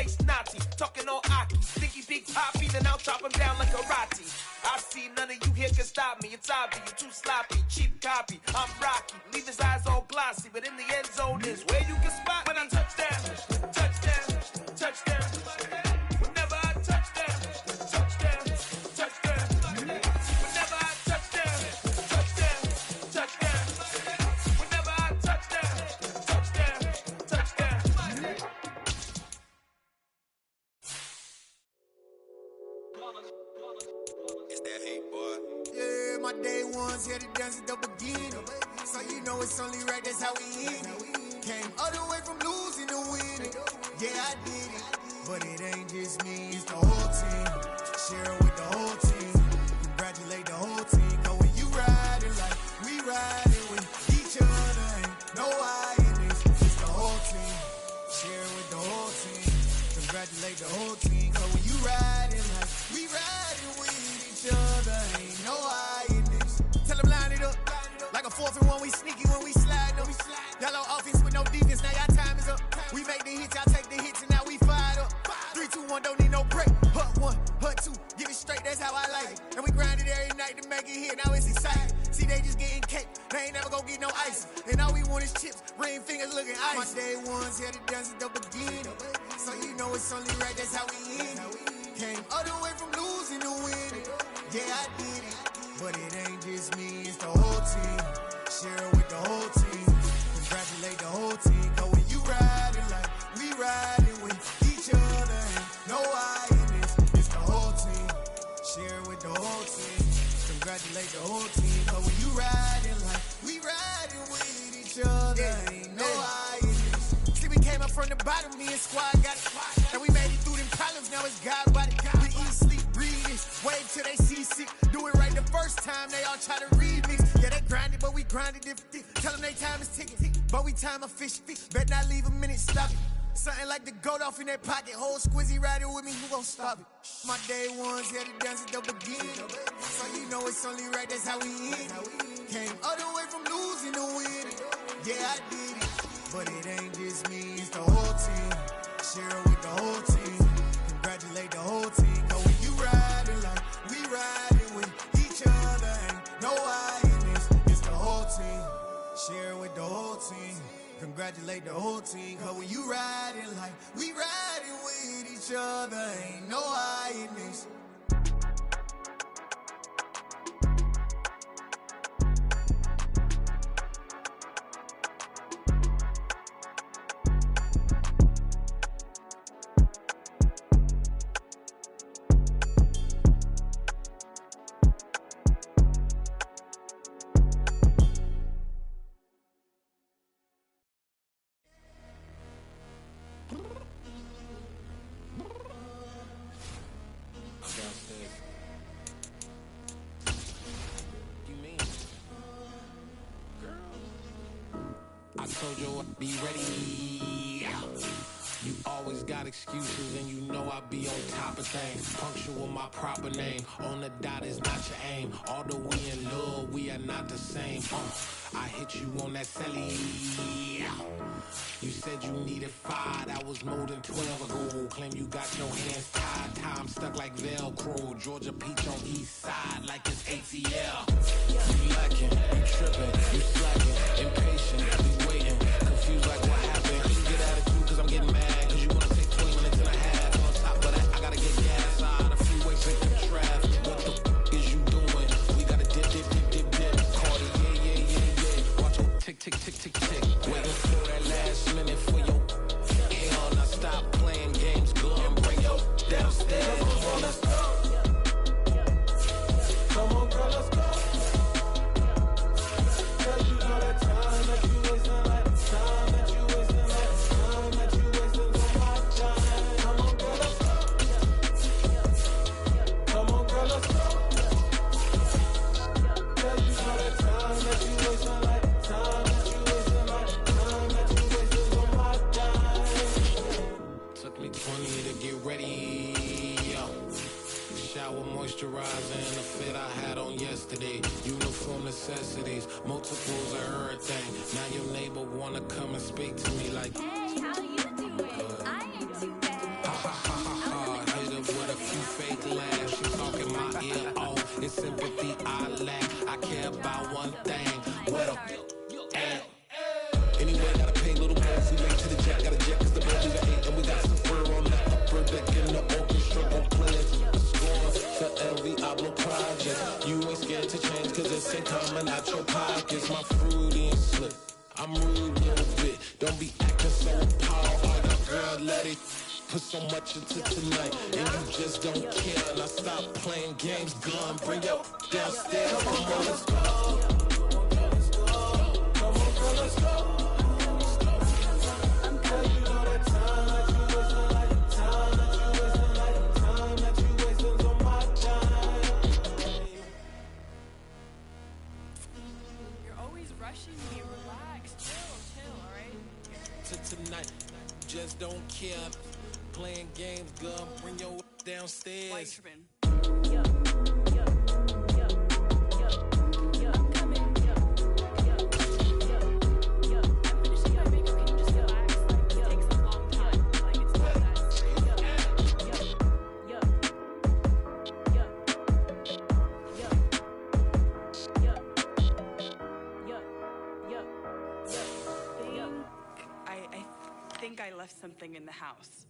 face naughty, talking all aki. Think he big poppy, then I'll chop him down like karate. I see none of you here can stop me. It's obvious, you too sloppy, cheap copy. I'm Rocky, leave his eyes all glossy, but in the end zone is where you can spot when I touchdown, touchdown, touchdown. Whenever I touchdown, touchdown, touchdown. Whenever I touchdown, touchdown, touchdown. Whenever I touchdown, touchdown, touchdown. It's that hate, boy. Yeah, my day ones here to dance at the beginning. So you know it's only right, that's how we end it. Came all the way from losing to winning. Yeah, I did it. But it ain't just me, it's the whole team. Share it with the whole team. Congratulate the whole team. Cause when you riding like we riding with each other, ain't no I in this. It's the whole team. Share it with the whole team. Congratulate the whole team. Cause when you riding like we riding with each other, ain't no I in this. Tell them line it up. Like a 4th and 1, we sneaky when we slide them. Y'all on offense with no defense, now y'all time is up. We make the hits, y'all take the hits, and now we fired up. 3, 2, 1, don't need no break. Hut 1, hut 2, give it straight, that's how I like it. And we grind it every night to make it hit, now it's exciting. See, they just getting cake, they ain't never gonna get no ice. And all we want is chips, ring fingers looking ice. My day ones here to dance at the beginning. So you know it's only right, that's how we end it. Came all the way from losing to winning. Yeah, I did it. But it ain't just me, it's the whole team. Share it with the whole team. Congratulate the whole team. Cause when you riding like we riding with each other, ain't no I in this. It's the whole team. Share it with the whole team. Congratulate the whole team. Cause when you riding like we riding with each other, ain't no I in this. See, we came up from the bottom, me and squad got it. And we made it through them problems, now it's God body. We eat, sleep, breathe this. Wave till they see sick. Do it right the first time, they all try to remix. Yeah, they grinded, but we grinded different. Tell them they time is ticking, but we time a fish. Bet not leave a minute, stop it. Something like the goat off in that pocket. Whole squizzy riding with me, who gon' stop it? My day ones here to dance at the beginning. So you know it's only right, that's how we end it. Came all the way from losing to winning. Yeah, I did it. But it ain't just me, it's the whole team. Share it with the whole team. Congratulate the whole team. Cause when you riding like we riding with each other, ain't no I in this. It's the whole team. Share it with the whole team. Congratulate the whole team. Cause when you riding like we riding with each other, ain't no I in this. Be ready. You always got excuses and you know I be on top of things. Punctual my proper name. On the dot is not your aim. Although we in love, we are not the same. I hit you on that celly. You said you needed 5, that was more than 12 ago. Claim you got your hands tied, time stuck like Velcro. Georgia Peach on east side like it's ATL. You lacking, you tripping, you slacking, impatient, you waiting, confused like what happened. You get attitude cause I'm getting mad, cause you wanna take 20 minutes and a half. On top of that, I gotta get gas out of freeway, victim traffic. What the f is you doing? We gotta dip, dip, dip, dip, dip. Cardi, yeah. Watch your tick, tick, tick, tick, tick. Waiting for that last minute for your hell. Now stop playing games, go and bring your downstairs. Come on, let's go. Come on, girl, let's go. Cause you know that time that you wasting, like the time that you wasting, like the time that you wasting on my time. Come on, girl, let's go. Come on, girl, let's go. Cause you know that time that you wasting, like the time that you wasting, like the time that you wasting on my time. Took me 20 to get ready. Shower moisturizer and the fit I had on yesterday. Uniform necessities, multiples of everything. Now your neighbor wanna come and speak to me like, hey, how you doing? I ain't too bad. coming out your pockets, my Freudian slip. I'm rude a little bit, don't be acting so appalled. Girl, let it put so much into tonight, and you just don't care. And I stop playing games, gun, bring your downstairs. Come on, let's go. Come on, girl, let's go. Tonight, just don't care. Playing games, girl, bring your downstairs. White tripping. I left something in the house.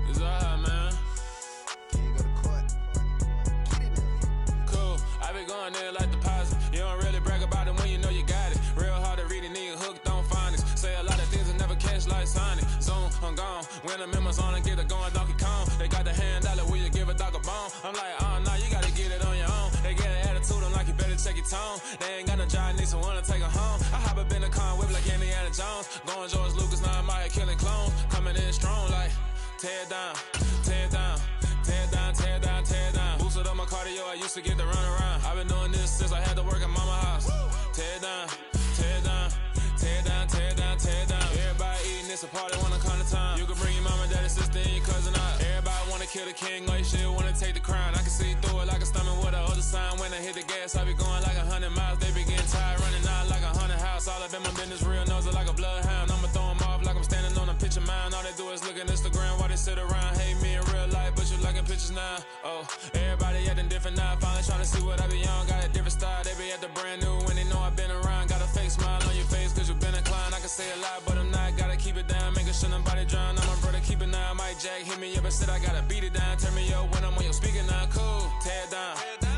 It's alright, man. Can you go to court? Get in there. Cool, I be going there like deposit. You don't really brag about it when you know you got it. Real hard to read a nigga hooked on phonics. Say a lot of things that never catch like Sonic. Zone, I'm gone. When the members on and get it going Donkey Kong. They got the hand dollar, will you give a dog a bone? I'm like, oh no, you gotta get it on your own. They get an attitude, I'm like, you better check your tone. They ain't got no job, need someone to take her home. I hop up in the car, whip like Indiana Jones. Going George Lucas, now I'm out here killing clones. Coming in strong like, tear down, tear down, tear down, tear down, tear down. Boosted up my cardio, I used to get to run around. I've been doing this since I had to work at mama house. Tear down, tear down, tear down, tear down, tear down. Everybody eating, it's a party when I come to time. You can bring your mama, daddy, sister, and your cousin out. Everybody wanna kill the king, like shit, wanna take the crown. I can see through it like a stomach with a other sign. When I hit the gas, I be going like 100 miles. They be getting tired, running out like 100 house. All up in my business, real nose like a bloodhound. I'ma throw them off like I'm standing on a picture mound. All they do is look at Instagram while they sit around. Hate me in real life, but you liking pictures now. Oh, everybody acting different now. Finally trying to see what I be on. Got a different style, they be at the brand new when they know I've been around. Got a fake smile on your face cause you been inclined. I can say a lot, but I'm not. Gotta keep it down, making sure nobody drown. I'm my brother, keep it now. Mike Jack hit me up and said I gotta beat it down. Turn me up when I'm on your speaker now. Cool, tear down,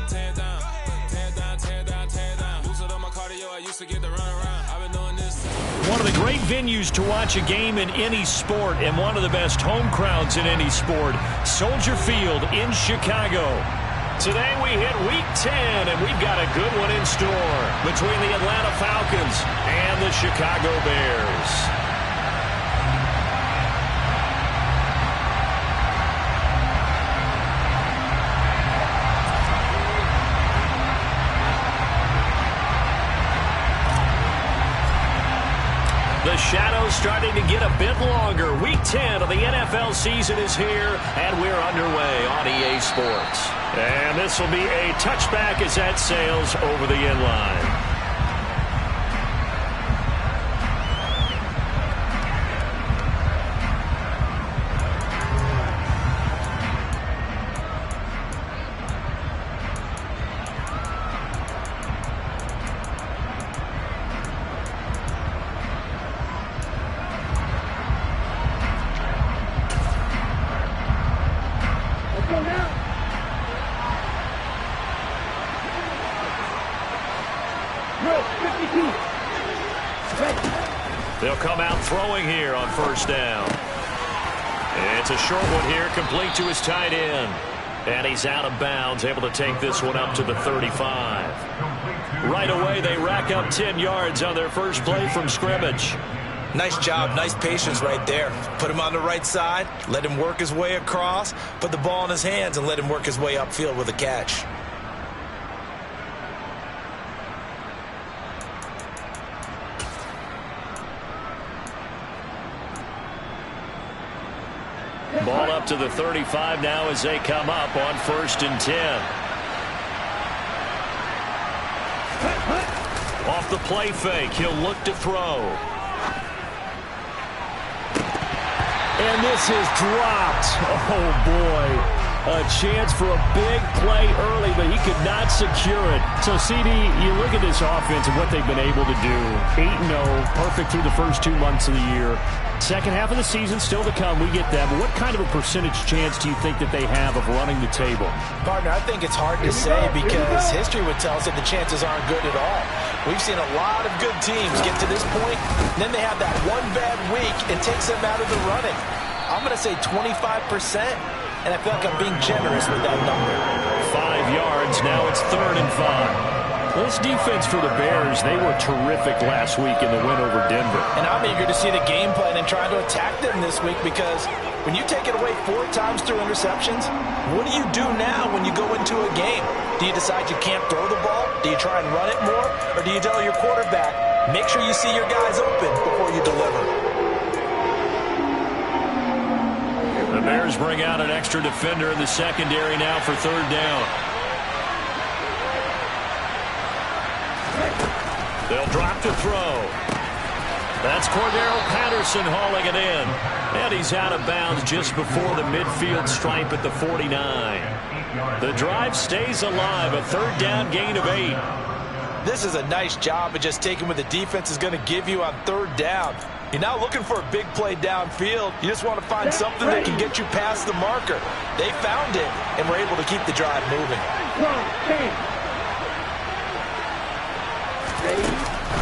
tear down, tear down, tear down, tear down. Boosted up my cardio, I used to get to run around. I've been doing this. One of the great venues to watch a game in any sport, and one of the best home crowds in any sport, Soldier Field in Chicago. Today we hit Week 10, and we've got a good one in store between the Atlanta Falcons and the Chicago Bears. The shadow's starting to get a bit longer. Week 10 of the NFL season is here, and we're underway on EA Sports. And this will be a touchback as that sails over the end line. They'll come out throwing here on first down. It's a short one here, complete to his tight end. And he's out of bounds, able to take this one up to the 35. Right away, they rack up 10 yards on their first play from scrimmage. Nice job, nice patience right there. Put him on the right side, let him work his way across, put the ball in his hands, and let him work his way upfield with a catch. Ball up to the 35 now as they come up on 1st and 10. Off the play fake, he'll look to throw. And this is dropped. Oh, boy. a chance for a big play early, but he could not secure it. So, CD, you look at this offense and what they've been able to do. 8-0, perfect through the first 2 months of the year. Second half of the season still to come. We get that. But what kind of a percentage chance do you think that they have of running the table? Partner, I think it's hard to say because history would tell us that the chances aren't good at all. We've seen a lot of good teams get to this point, and then they have that one bad week and takes them out of the running. I'm going to say 25%, and I feel like I'm being generous with that number. 5 yards. Now it's 3rd and 5. This defense for the Bears, they were terrific last week in the win over Denver. And I'm eager to see the game plan and try to attack them this week because when you take it away 4 times through interceptions, what do you do now when you go into a game? Do you decide you can't throw the ball? Do you try and run it more? Or do you tell your quarterback, make sure you see your guys open before you deliver? The Bears bring out an extra defender in the secondary now for 3rd down. They'll drop to throw. That's Cordero Patterson hauling it in. And he's out of bounds just before the midfield stripe at the 49. The drive stays alive, a 3rd down gain of 8. This is a nice job of just taking what the defense is going to give you on 3rd down. You're not looking for a big play downfield. You just want to find something that can get you past the marker. They found it and were able to keep the drive moving.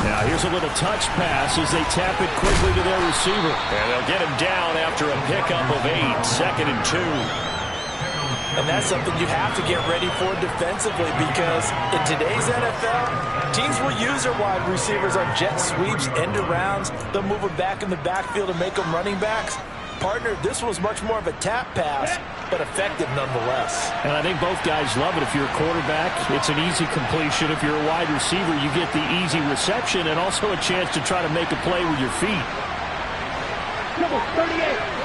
Now here's a little touch pass as they tap it quickly to their receiver. And they'll get him down after a pickup of 8, 2nd and 2. And that's something you have to get ready for defensively because in today's NFL, teams will use their wide receivers on jet sweeps, end arounds. They'll move them back in the backfield and make them running backs. Partner, this was much more of a tap pass, but effective nonetheless. And I think both guys love it. If you're a quarterback, it's an easy completion. If you're a wide receiver, you get the easy reception and also a chance to try to make a play with your feet. Number 38.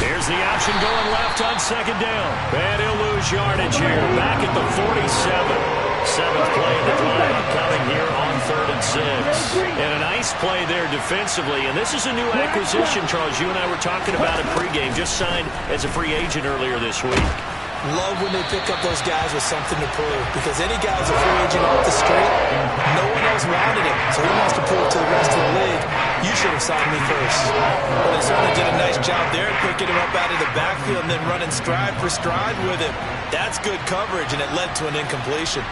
Here's the option going left on 2nd down. And he'll lose yardage here. Back at the 47. 7th play of the drive coming here on 3rd and 6. And a nice play there defensively. And this is a new acquisition, Charles. You and I were talking about it pregame. Just signed as a free agent earlier this week. Love when they pick up those guys with something to prove. Because any guy who's a free agent off the street, no one else wanted him. So he wants to prove to the rest of the league, you should have signed me first. Well, they certainly did a nice job there, picking him up out of the backfield and then running stride for stride with him. That's good coverage, and it led to an incompletion.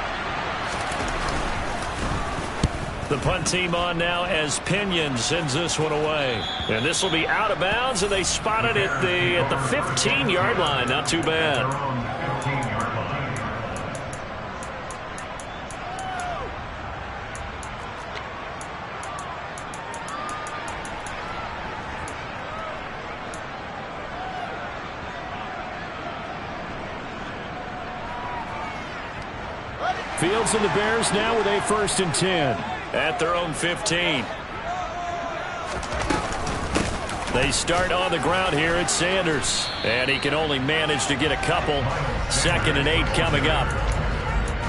The punt team on now as Pinion sends this one away. And this will be out of bounds, and they spot it at the 15-yard line. Not too bad. Fields and the Bears now with a 1st and 10. At their own 15. They start on the ground here at Sanders. And he can only manage to get a couple. 2nd and 8 coming up.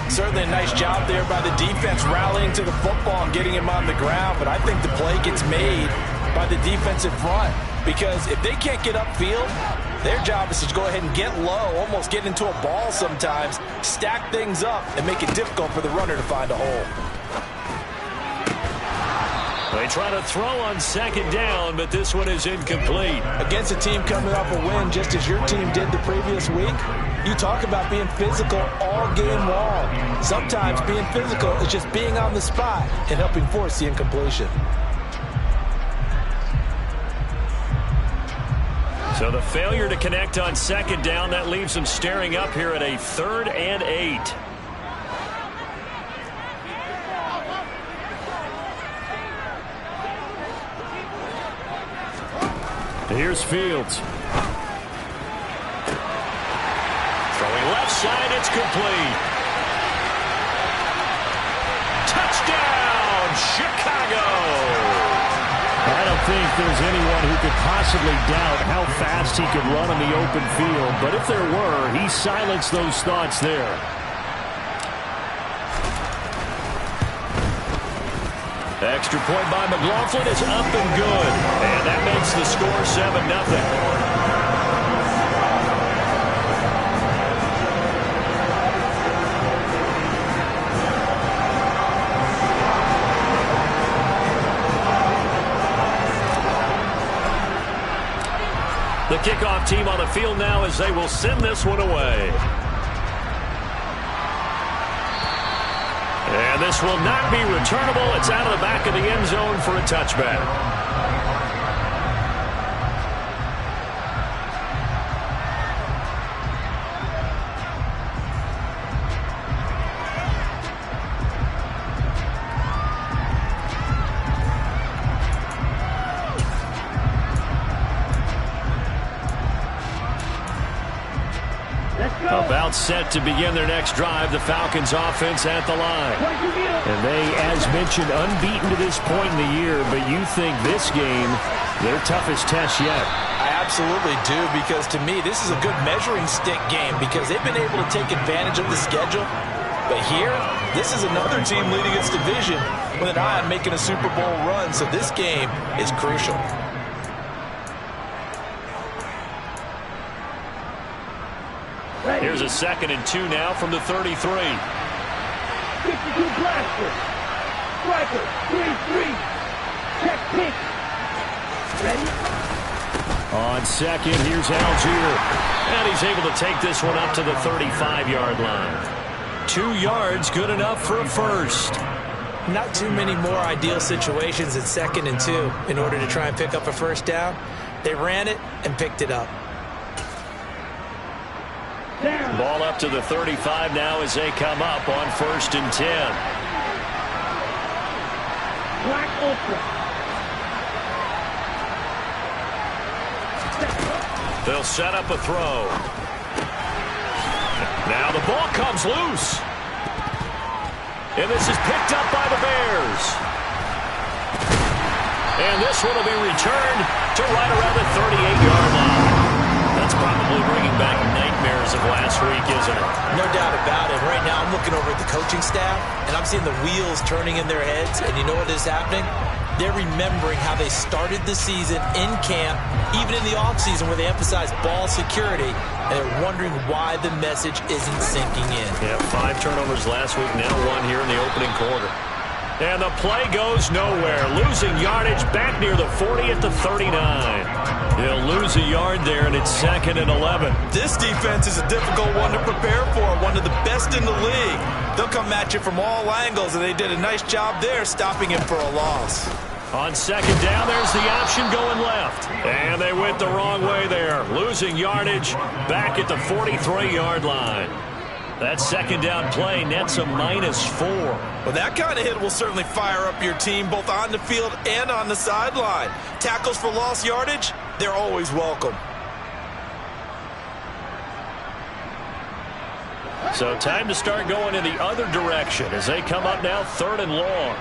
Certainly a nice job there by the defense rallying to the football and getting him on the ground. But I think the play gets made by the defensive front. Because if they can't get upfield, their job is to go ahead and get low, almost get into a ball sometimes, stack things up, and make it difficult for the runner to find a hole. They try to throw on 2nd down, but this one is incomplete. Against a team coming off a win, just as your team did the previous week, you talk about being physical all game long. Sometimes being physical is just being on the spot and helping force the incompletion. So the failure to connect on 2nd down, that leaves them staring up here at a 3rd and 8. Here's Fields. Throwing left side, it's complete. Touchdown, Chicago! I don't think there's anyone who could possibly doubt how fast he could run on the open field. But if there were, he silenced those thoughts there. Extra point by McLaughlin is up and good. And that makes the score 7-0. The kickoff team on the field now as they will send this one away. And this will not be returnable. It's out of the back of the end zone for a touchback. About set to begin their next drive, the Falcons offense at the line. And they, as mentioned, unbeaten to this point in the year, but you think this game, their toughest test yet? I absolutely do, because to me, this is a good measuring stick game because they've been able to take advantage of the schedule. But here, this is another team leading its division with an eye on making a Super Bowl run, so this game is crucial. Here's a 2nd and 2 now from the 33. 52 blaster. Striker, 3-3. Check pick. Ready? On second, here's Algier. And he's able to take this one up to the 35-yard line. 2 yards, good enough for a first. Not too many more ideal situations at 2nd and 2 in order to try and pick up a first down. They ran it and picked it up. Ball up to the 35 now as they come up on 1st and 10. Black Ultra. They'll set up a throw. Now the ball comes loose. And this is picked up by the Bears. And this one will be returned to right around the 38-yard line. That's probably bringing back nightmares of last week, isn't it? No doubt about it. Right now I'm looking over at the coaching staff, and I'm seeing the wheels turning in their heads. And you know what is happening? They're remembering how they started the season in camp, even in the offseason where they emphasized ball security, and they're wondering why the message isn't sinking in. Yeah, 5 turnovers last week, now 1 here in the opening quarter. And the play goes nowhere. Losing yardage back near the 40 at the 39. He'll lose a yard there, and it's 2nd and 11. This defense is a difficult one to prepare for, one of the best in the league. They'll come at you from all angles, and they did a nice job there stopping him for a loss. On 2nd down, there's the option going left. And they went the wrong way there. Losing yardage back at the 43-yard line. That 2nd down play nets a -4. Well, that kind of hit will certainly fire up your team both on the field and on the sideline. Tackles for lost yardage, they're always welcome. So time to start going in the other direction as they come up now 3rd and long.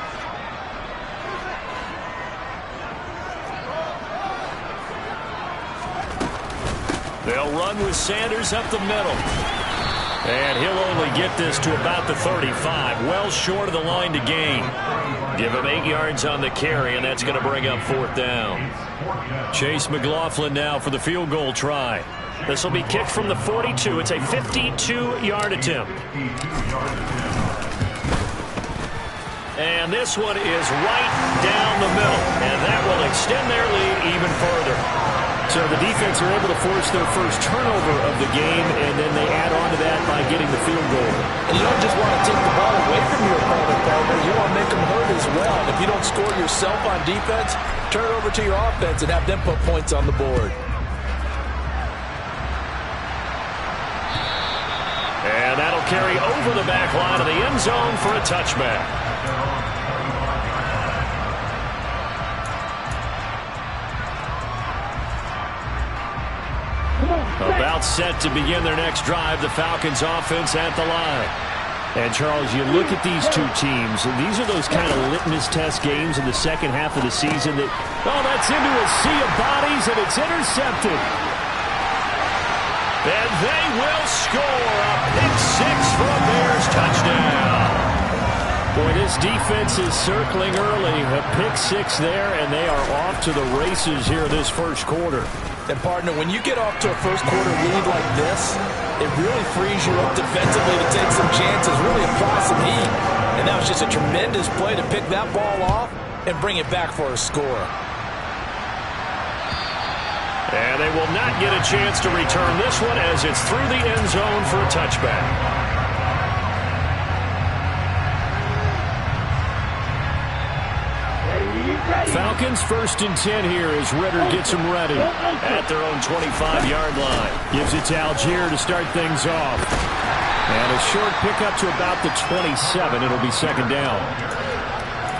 They'll run with Sanders up the middle. And he'll only get this to about the 35, well short of the line to gain. Give him 8 yards on the carry, and that's going to bring up 4th down. Chase McLaughlin now for the field goal try. This will be kicked from the 42. It's a 52-yard attempt. And this one is right down the middle, and that will extend their lead even further. So the defense are able to force their first turnover of the game, and then they add on to that by getting the field goal. And you don't just want to take the ball away from your opponent, partner. You want to make them hurt as well. And if you don't score yourself on defense, turn it over to your offense and have them put points on the board. And that'll carry over the back line of the end zone for a touchback. About set to begin their next drive, the Falcons offense at the line. And, Charles, you look at these two teams, and these are those kind of litmus test games in the second half of the season that, oh, that's into a sea of bodies, and it's intercepted. And they will score a pick 6 for a Bears touchdown. Boy, this defense is circling early. A pick six there, and they are off to the races here this first quarter. And, partner, when you get off to a first quarter lead like this, it really frees you up defensively to take some chances, really apply some heat. And that was just a tremendous play to pick that ball off and bring it back for a score. And they will not get a chance to return this one as it's through the end zone for a touchback. Falcons 1st and 10 here as Ritter gets them ready at their own 25-yard line. Gives it to Algier to start things off. And a short pickup to about the 27. It'll be second down.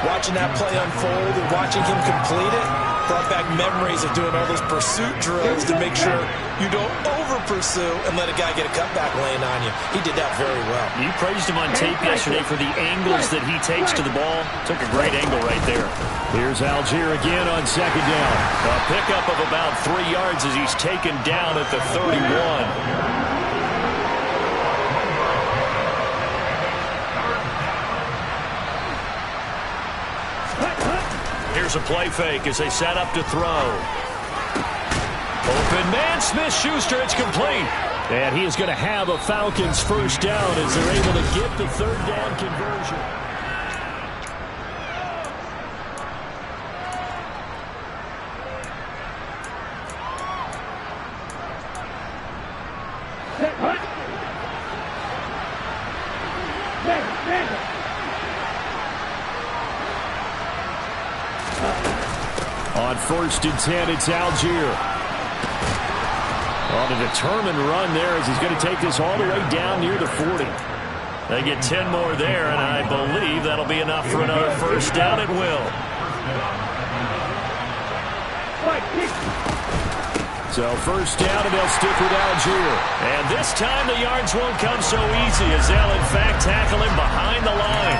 Watching that play unfold and watching him complete it brought back memories of doing all those pursuit drills to make sure you don't over-pursue and let a guy get a cutback lane on you. He did that very well. You praised him on tape yesterday for the angles that he takes to the ball. Took a great angle right there. Here's Algier again on second down. A pickup of about 3 yards as he's taken down at the 31. Here's a play fake as they set up to throw. Open man, Smith-Schuster, it's complete. And he is going to have a Falcons first down as they're able to get the third down conversion. On 1st and 10, it's Algier. On a determined run there as he's going to take this all the way down near the 40. They get 10 more there, and I believe that'll be enough for another first down. It will. So first down, and they'll stick with Algier. And this time the yards won't come so easy as they'll, in fact, tackle him behind the line.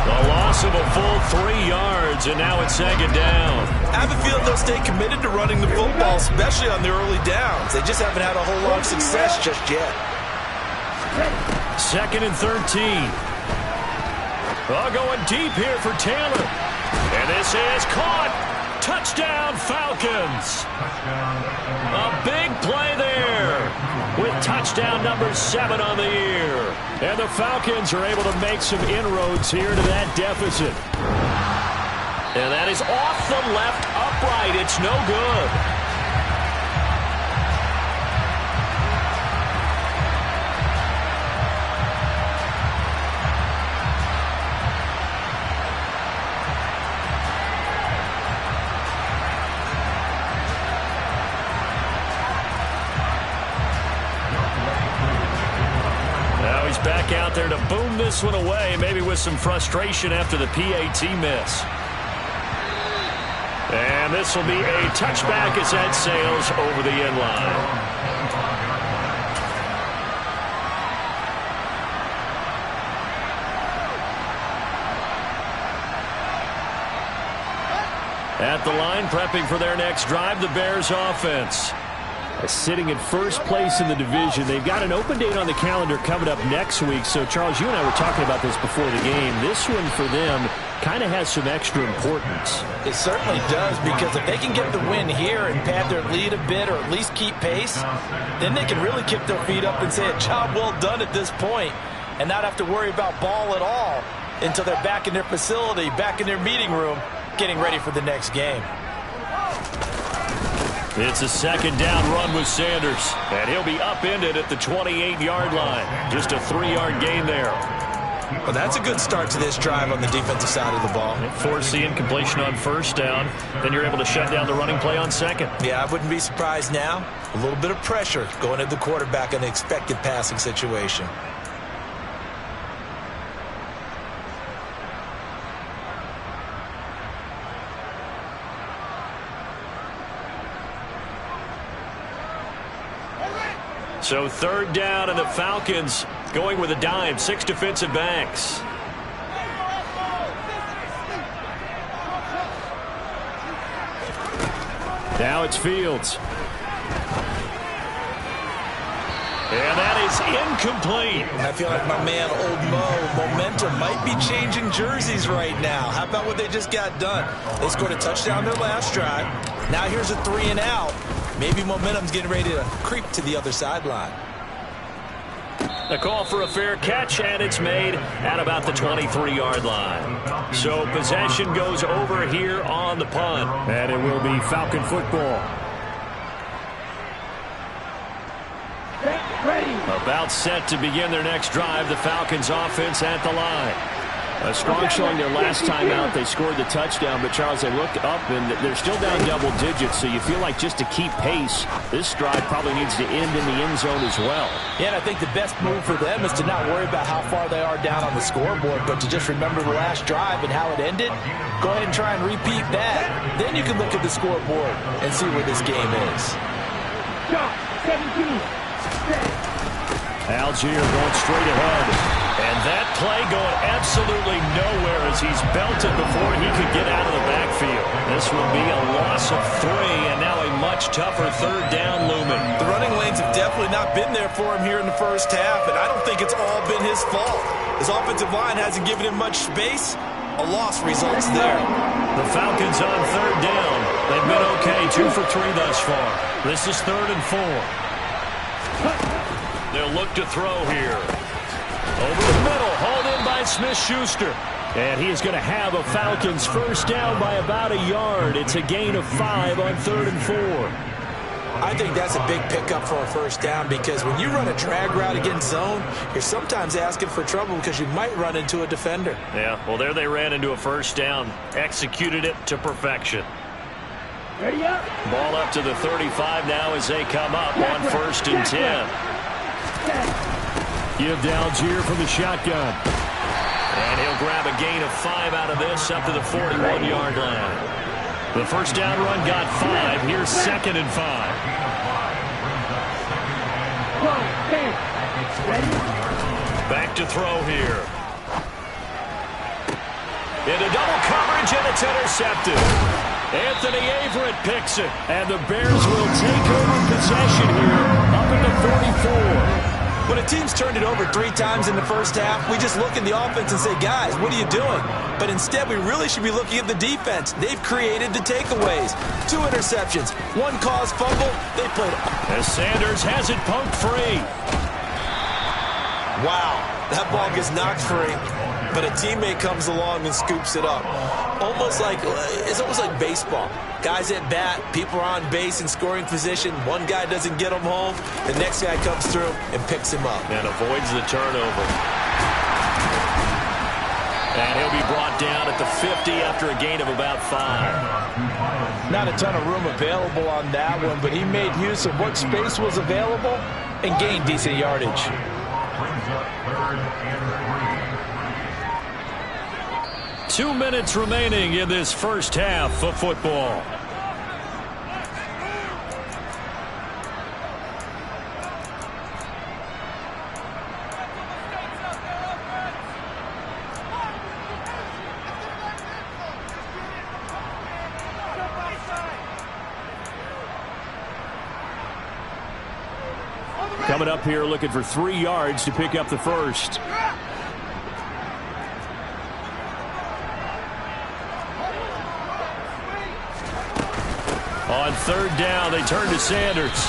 A loss of a full 3 yards, and now it's second down. I have a feeling they'll stay committed to running the football, especially on the early downs. They just haven't had a whole lot of success just yet. 2nd and 13. Oh, going deep here for Taylor. And this is caught. Touchdown, Falcons. A big play there with touchdown number 7 on the year. And the Falcons are able to make some inroads here to that deficit. And that is off the left upright. It's no good. Back out there to boom this one away, maybe with some frustration after the PAT miss. And this will be a touchback as that sails over the end line. At the line, prepping for their next drive, the Bears offense. Sitting in first place in the division. They've got an open date on the calendar coming up next week. So, Charles, you and I were talking about this before the game. This one for them kind of has some extra importance. It certainly does, because if they can get the win here and pad their lead a bit or at least keep pace, then they can really kick their feet up and say a job well done at this point and not have to worry about ball at all until they're back in their facility, back in their meeting room, getting ready for the next game. It's a second down run with Sanders, and he'll be upended at the 28-yard line. Just a 3-yard gain there. Well, that's a good start to this drive on the defensive side of the ball. Force the incompletion on first down, then you're able to shut down the running play on second. Yeah, I wouldn't be surprised now. A little bit of pressure going at the quarterback in the expected passing situation. So third down, and the Falcons going with a dime, 6 defensive backs. Now it's Fields. And that is incomplete. I feel like my man, Old Mo, momentum might be changing jerseys right now. How about what they just got done? They scored a touchdown their last drive. Now here's a 3-and-out. Maybe momentum's getting ready to creep to the other sideline. A call for a fair catch, and it's made at about the 23-yard line. So possession goes over here on the punt. And it will be Falcon football. About set to begin their next drive, the Falcons offense at the line. A strong showing their last time out. They scored the touchdown, but Charles, they looked up and they're still down double digits, so you feel like just to keep pace, this drive probably needs to end in the end zone as well. Yeah, and I think the best move for them is to not worry about how far they are down on the scoreboard, but to just remember the last drive and how it ended. Go ahead and try and repeat that. Then you can look at the scoreboard and see where this game is. 17. Algier going straight ahead. And that play going absolutely nowhere as he's belted before he could get out of the backfield. This will be a loss of 3, and now a much tougher third down looming. The running lanes have definitely not been there for him here in the first half, and I don't think it's all been his fault. His offensive line hasn't given him much space. A loss results there. The Falcons on third down. They've been okay, 2 for 3 thus far. This is 3rd and 4. They'll look to throw here. Over the middle, hauled in by Smith-Schuster. And he is going to have a Falcons first down by about a yard. It's a gain of 5 on 3rd and 4. I think that's a big pickup for a first down because when you run a drag route against zone, you're sometimes asking for trouble because you might run into a defender. Yeah, well, there they ran into a first down. Executed it to perfection. Ready up. Ball up to the 35 now as they come up on 1st and 10. Give to Algier from the shotgun. And he'll grab a gain of 5 out of this up to the 41-yard line. The first down run got 5. Here's 2nd and 5. Back to throw here. Into double coverage, and it's intercepted. Anthony Averett picks it. And the Bears will take over possession here up at the 44. When a team's turned it over 3 times in the first half, we just look at the offense and say, guys, what are you doing? But instead, we really should be looking at the defense. They've created the takeaways. 2 interceptions, 1 caused fumble. They played. As Sanders has it pumped free. Wow, that ball gets knocked free, but a teammate comes along and scoops it up. It's almost like baseball. Guys at bat, people are on base in scoring position. One guy doesn't get him home. The next guy comes through and picks him up. And avoids the turnover. And he'll be brought down at the 50 after a gain of about 5. Not a ton of room available on that one, but he made use of what space was available and gained decent yardage. 2 minutes remaining in this first half of football. Coming up here looking for 3 yards to pick up the first. On third down, they turn to Sanders.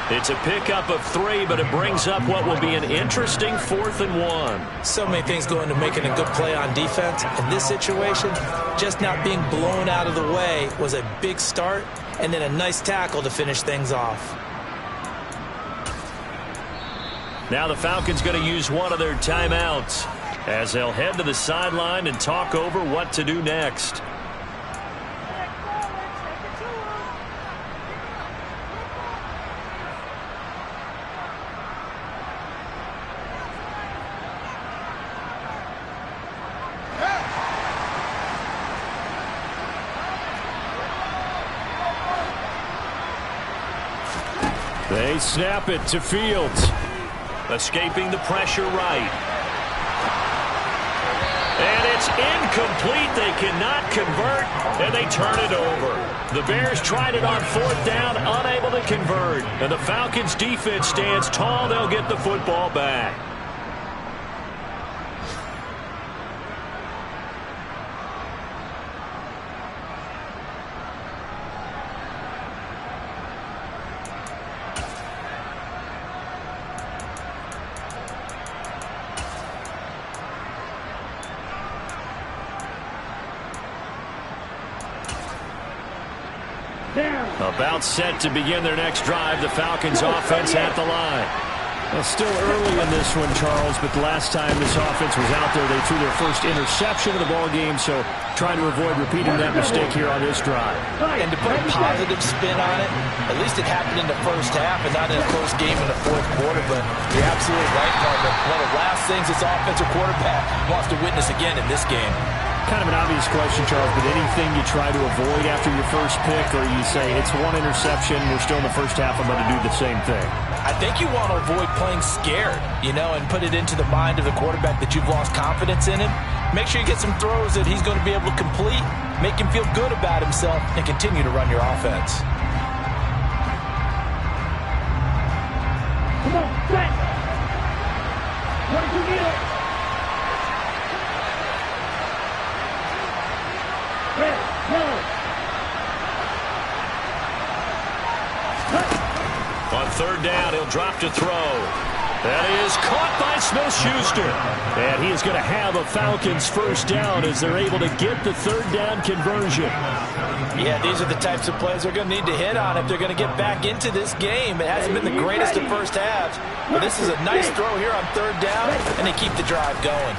It's a pickup of 3, but it brings up what will be an interesting 4th and 1. So many things go into making a good play on defense. In this situation, just not being blown out of the way was a big start, and then a nice tackle to finish things off. Now the Falcons going to use one of their timeouts as they'll head to the sideline and talk over what to do next. They snap it to Fields. Escaping the pressure right. And it's incomplete. incomplete. They cannot convert, and they turn it over. The Bears tried it on 4th down, unable to convert. And the Falcons defense stands tall. They'll get the football back. About set to begin their next drive. The Falcons offense at the line. Well, still early in this one, Charles, but the last time this offense was out there, they threw their first interception of the ball game, so trying to avoid repeating that mistake here on this drive. And to put a positive spin on it, at least it happened in the first half and not in a close game in the fourth quarter, but you're absolutely right, partner. One of the last things this offensive quarterback wants to witness again in this game. Kind of an obvious question, Charles, but anything you try to avoid after your first pick, or you say it's one interception, we're still in the first half, I'm going to do the same thing? I think you want to avoid playing scared, and put it into the mind of the quarterback that you've lost confidence in him. Make sure you get some throws that he's going to be able to complete, make him feel good about himself, and continue to run your offense. Come on, set! What did you get it? Red, yellow. On 3rd down, he'll drop to throw. That is caught by Smith-Schuster. And he is going to have a Falcons first down as they're able to get the 3rd down conversion. Yeah, these are the types of plays they're going to need to hit on if they're going to get back into this game. It hasn't been the greatest of first halves, but this is a nice throw here on 3rd down, and they keep the drive going.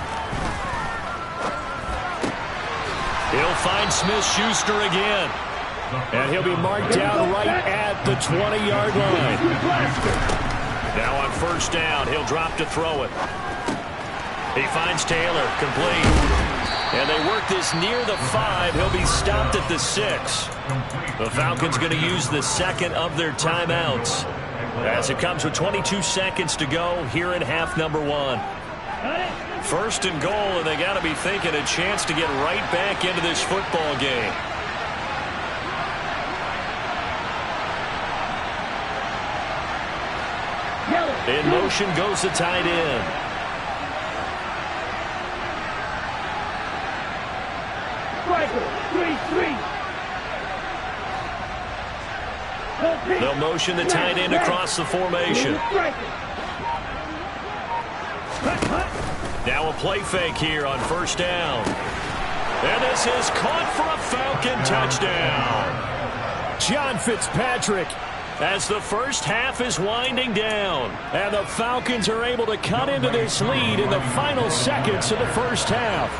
He'll find Smith-Schuster again. And he'll be marked down right at the 20-yard line. Now on 1st down, he'll drop to throw it. He finds Taylor, complete. And they work this near the 5. He'll be stopped at the 6. The Falcons going to use the 2nd of their timeouts as it comes with 22 seconds to go here in half number 1. 1st and goal, and they got to be thinking a chance to get right back into this football game. In motion goes the tight end. They'll motion the tight end across the formation. Now a play fake here on 1st down. And this is caught for a Falcon touchdown. John Fitzpatrick, as the first half is winding down. And the Falcons are able to cut into this lead in the final seconds of the first half.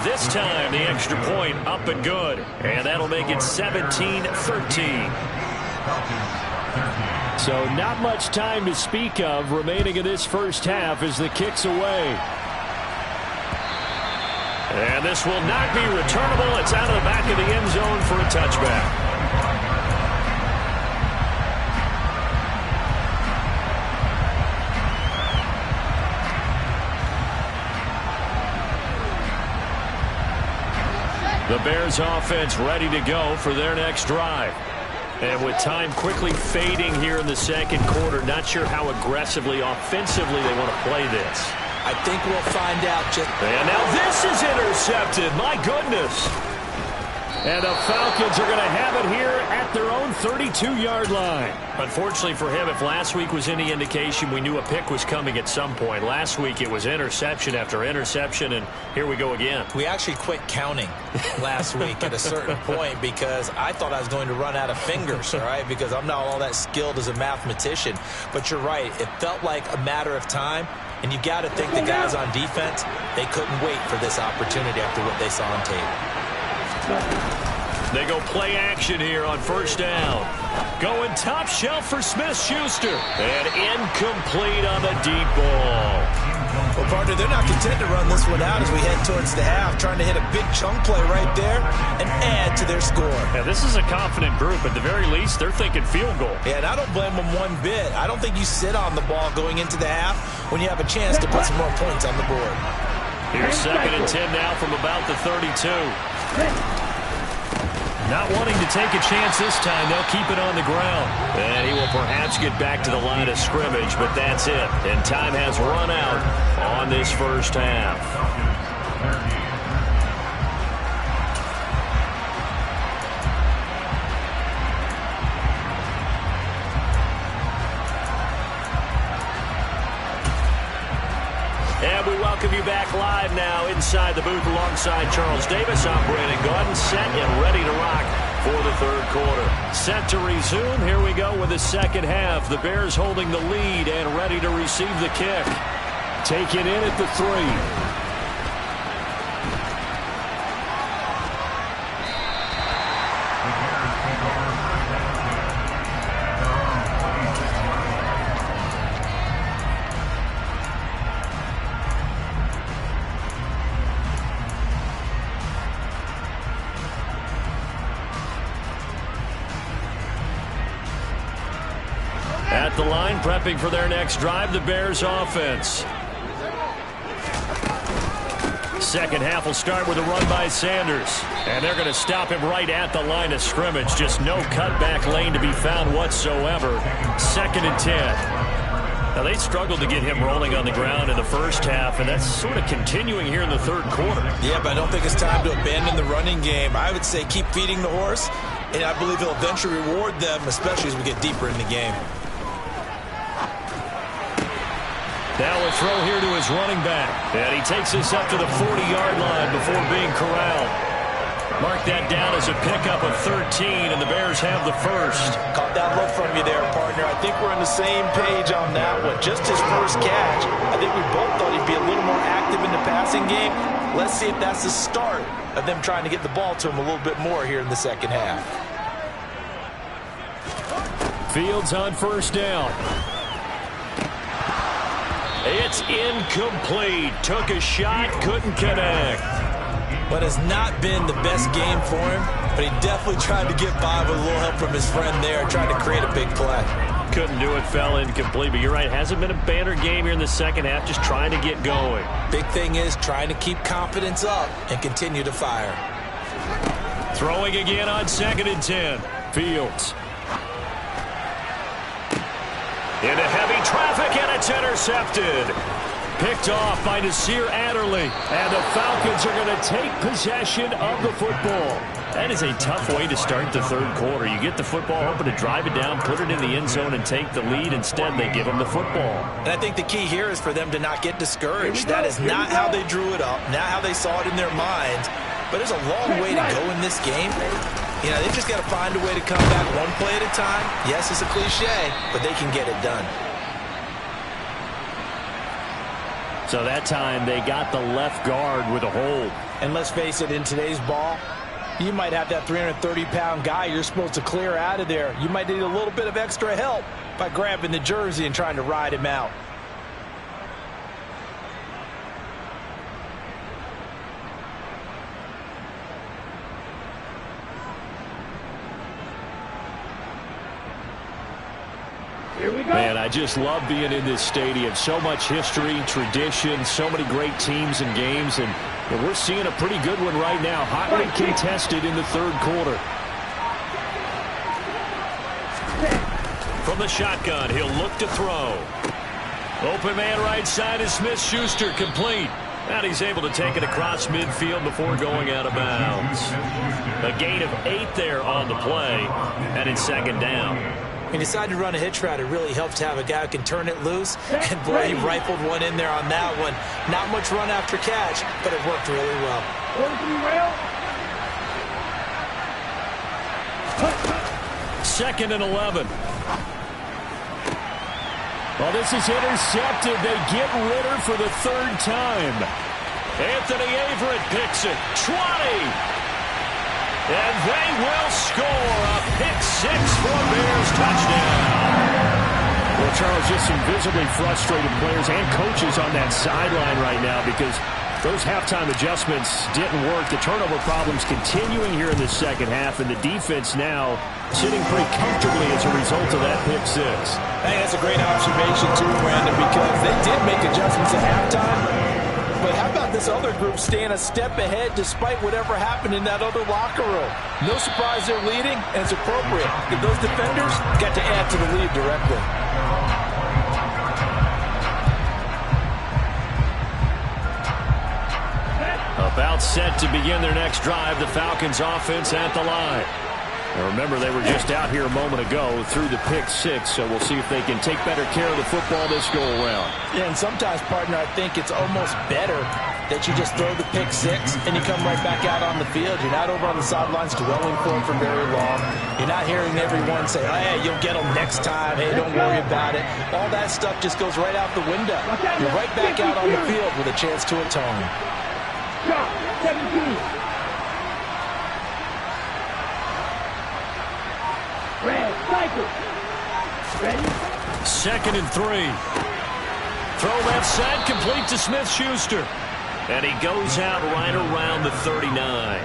This time, the extra point up and good. And that'll make it 17-13. So not much time to speak of remaining in this first half as the kick's away. And this will not be returnable. It's out of the back of the end zone for a touchback. The Bears offense ready to go for their next drive. And with time quickly fading here in the 2nd quarter, not sure how aggressively, offensively they want to play this. I think we'll find out just... And now this is intercepted. My goodness. And the Falcons are going to have it here at their own 32-yard line. Unfortunately for him, if last week was any indication, we knew a pick was coming at some point. Last week it was interception after interception, and here we go again. We actually quit counting last week at a certain point because I thought I was going to run out of fingers, all right, because I'm not all that skilled as a mathematician. But you're right. It felt like a matter of time, and you got to think the guys on defense, they couldn't wait for this opportunity after what they saw on tape. They go play action here on 1st down. Going top shelf for Smith-Schuster. And incomplete on the deep ball. Well, partner, they're not content to run this one out as we head towards the half, trying to hit a big chunk play right there and add to their score. Yeah, this is a confident group. At the very least, they're thinking field goal. Yeah, and I don't blame them one bit. I don't think you sit on the ball going into the half when you have a chance to put some more points on the board. Here's 2nd and 10 now from about the 32. Not wanting to take a chance this time, they'll keep it on the ground. And he will perhaps get back to the line of scrimmage, but that's it. And time has run out on this first half. And we welcome you back live now inside the booth alongside Charles Davis. I'm Brandon Gaudin, set and ready to rock for the third quarter. Set to resume. Here we go with the second half. The Bears holding the lead and ready to receive the kick. Taken in at the 3. At the line, prepping for their next drive, the Bears offense. Second half will start with a run by Sanders. And they're going to stop him right at the line of scrimmage. Just no cutback lane to be found whatsoever. 2nd and 10. Now, they struggled to get him rolling on the ground in the first half, and that's sort of continuing here in the third quarter. Yeah, but I don't think it's time to abandon the running game. I would say keep feeding the horse, and I believe he'll eventually reward them, especially as we get deeper in the game. Now a throw here to his running back. And he takes this up to the 40-yard line before being corralled. Mark that down as a pickup of 13, and the Bears have the first. Caught that look from you there, partner. I think we're on the same page on that one. Just his first catch. I think we both thought he'd be a little more active in the passing game. Let's see if that's the start of them trying to get the ball to him a little bit more here in the second half. Fields on first down. It's incomplete. Took a shot, couldn't connect. But it's not been the best game for him, but he definitely tried to get by with a little help from his friend there, trying to create a big play. Couldn't do it, fell incomplete. But you're right, hasn't been a banner game here in the second half, just trying to get going. Big thing is trying to keep confidence up and continue to fire. Throwing again on 2nd and 10. Fields. Into heavy traffic, and it's intercepted. Picked off by Nasir Adderley. And the Falcons are going to take possession of the football. That is a tough way to start the third quarter. You get the football, hoping to drive it down, put it in the end zone, and take the lead. Instead, they give them the football. And I think the key here is for them to not get discouraged. That is not how they drew it up, not how they saw it in their minds. But there's a long way to go in this game. You know, they've just got to find a way to come back one play at a time. Yes, it's a cliche, but they can get it done. So that time they got the left guard with a hold. And let's face it, in today's ball, you might have that 330-pound guy you're supposed to clear out of there. You might need a little bit of extra help by grabbing the jersey and trying to ride him out. Man, I just love being in this stadium. So much history, tradition, so many great teams and games, and we're seeing a pretty good one right now. Hotly contested in the third quarter. From the shotgun, he'll look to throw. Open man right side is Smith-Schuster, complete. And he's able to take it across midfield before going out of bounds. A gain of 8 there on the play, and it's second down. He decided to run a hitch route. It really helps to have a guy who can turn it loose. And, boy, he rifled one in there on that one. Not much run after catch, but it worked really well. 2nd and 11. Well, this is intercepted. They get Ritter for the third time. Anthony Averett picks it. 20. And they will score a pick 6 for a Bears touchdown. Well, Charles, just some visibly frustrated players and coaches on that sideline right now because those halftime adjustments didn't work. The turnover problems continuing here in the second half, and the defense now sitting pretty comfortably as a result of that pick six. Hey, that's a great observation, too, Brandon, because they did make adjustments at halftime. But how about this other group staying a step ahead despite whatever happened in that other locker room? No surprise they're leading, and it's appropriate. Those defenders got to add to the lead directly. About set to begin their next drive, the Falcons offense at the line. Now remember, they were just out here a moment ago through the pick six, so we'll see if they can take better care of the football this go-around. Yeah, and sometimes, partner, I think it's almost better that you just throw the pick six and you come right back out on the field. You're not over on the sidelines dwelling for it for very long. You're not hearing everyone say, hey, you'll get them next time. Hey, don't worry about it. All that stuff just goes right out the window. You're right back out on the field with a chance to atone. 17. Red, cycle. Ready? 2nd and 3. Throw left side, complete to Smith-Schuster. And he goes out right around the 39.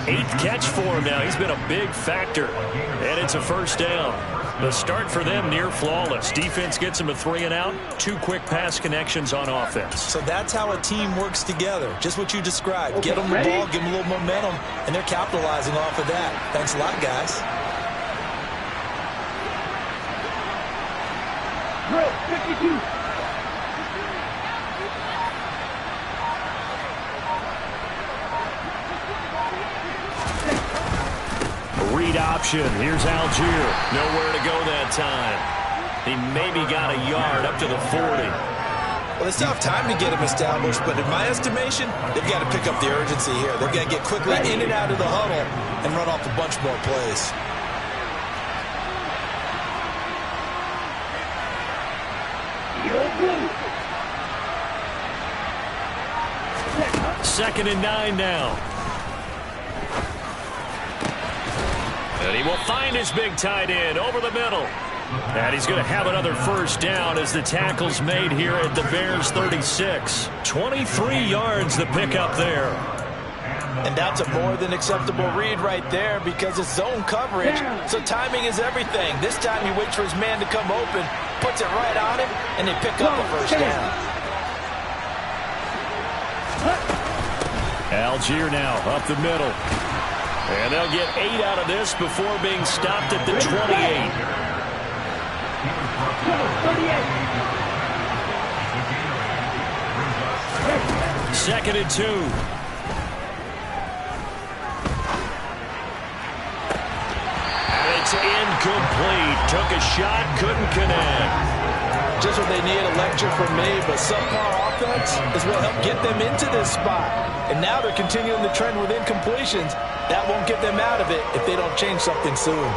8th catch for him now. He's been a big factor. And it's a first down. The start for them near flawless. Defense gets them a 3 and out. 2 quick pass connections on offense. So that's how a team works together. Just what you described. Okay, get them the ball, give them a little momentum, and they're capitalizing off of that. Thanks a lot, guys. Drill, 52. Read option. Here's Algier. Nowhere to go that time. He maybe got a yard up to the 40. Well, they still have time to get him established, but in my estimation, they've got to pick up the urgency here. They've got to get quickly in and out of the huddle and run off a bunch more plays. Second and 9 now. And he will find his big tight end over the middle. And he's going to have another first down as the tackle's made here at the Bears 36. 23 yards the pickup there. And that's a more than acceptable read right there because it's zone coverage, so timing is everything. This time he waits for his man to come open, puts it right on him, and they pick up a first down. Algier now up the middle. And they'll get 8 out of this before being stopped at the 28. 2nd and 2. And it's incomplete. Took a shot, couldn't connect. Just what they need, a lecture from me, but subpar offense is what helped get them into this spot. And now they're continuing the trend with incompletions. That won't get them out of it if they don't change something soon.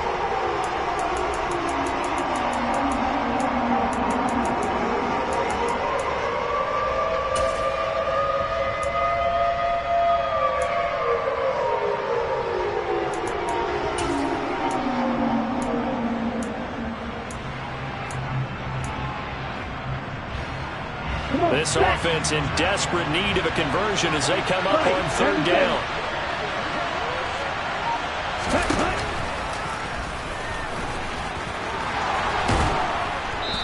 This offense in desperate need of a conversion as they come up on 3rd down.